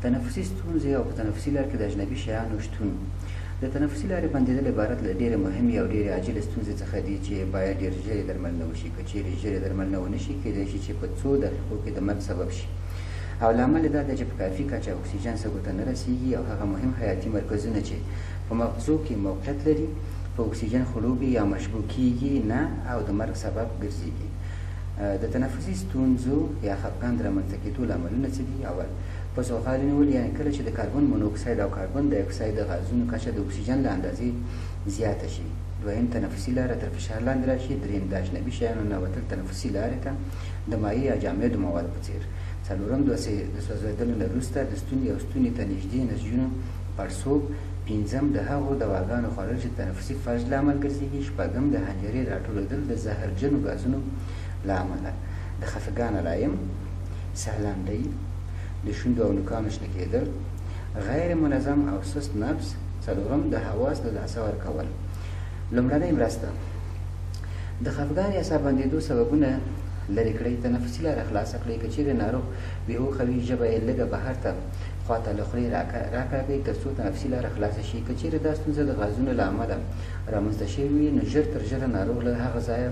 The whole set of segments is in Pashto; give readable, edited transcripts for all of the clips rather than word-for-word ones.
تنفسي ستونزې او په تنفسي لارې کې د اجنبي شیانو شتون. د تنفسي لارې بندېدل عبارت له ډېرې مهمې او ډېرې عاجلې ستونزې څخه دي چې باید ډېر ژر درملنه وشي. که چیرې ژر درملنه ونه شي کېدای شي چې په څو دقیقو کې د مرګ سبب شي. او لامل دا دی چې په کافي کچه اکسیجن سږو ته نه رسیږي او هغه مهم حیاتي مرکزونه چې په مغزو کې موقعیت لري په اکسیجن خړوبي یا مشبوع کیږي نه او د مرګ سبب ګرځېږي. د تنفسي ستونزو یا خفګان د رامنځته کېدو لاملونه څه دي؟ اول، په سوغالي نیول، یعنې کله چې د کاربن مونوکساید او کاربن دای اکساید د غازونو کچه د اکسیجن له اندازې زیاته شي. دویم، تنفسي لاره تر فشار لاندې راشي. دریم، د اجنبي شیانو ننوتل تنفسي لارې ته د مایع یا جامدو موادو په څېر. څلورم، د سوځېدلو نه وروسته د ستوني او ستوني ته نږدې نسجونو پړسوب. پنځم، د هغو دواګانو خوړل چې د تنفسي فلج لامل ګرځېږي. شپږم، د حنجرې راټولېدل د زهرجنو ګازونو له امله. د خفګان علایم: سهلنډۍ، د شونډو او نوکانو شنه کېدل، غیر منظم او سست نبض. څلورم، د حواس له لاسه ورکول. لومړنۍ مرسته: د خفګان یا ساه بندېدو سببونه لرې کړئ. تنفسي لاره خلاصه کړئ. که چیرې ناروغ بېهوښه وي، ژبه یې لږه بهر ته خواته له خولې راکاږئ تر څو تنفسي لاره خلاصه شي. که چیرې دا ستونزه د غازونو له امله رامنځته شوې وي نو ژر تر ژره ناروغ له هغه ځایه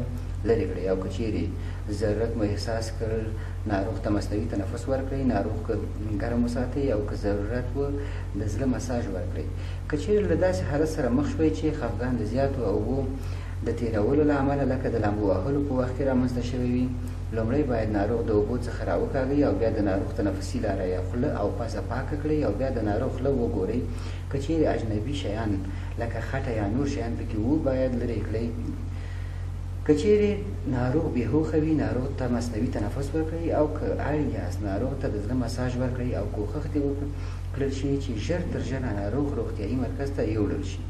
لرې کړئ. او که چیرې ضرورت مو احساس کړ ناروغ ته مصنوعي تنفس ورکړئ. ناروغ که ګرم وساتئ او که ضرورت و د زړه مساج ورکړئ. که چیرې له داسې حالت سره مخ شوئ چې خفګان د زیاتو اوبو د تېرولو له امله لکه د لامبو وهلو په وخت کې رامنځته شوی وي، لومړی باید ناروغ د اوبو څخه راوکاږئ او بیا د ناروغ تنفسي لاره یا خوله او پزه پاکه کړئ او بیا د ناروغ خوله وګورئ. که چیرې اجنبي شیان لکه خټه یا نور شیان پکې وو باید لرې کړئ. که چیرې ناروغ بېهوښه وي ناروغ ته مصنوعي تنفس ورکړئ او که اړین یاست ناروغ ته د زړه مساج ورکړئ او کوښښ دې وکړل شي چې ژر تر ژره ناروغ روغتیایي مرکز ته یوړل شي.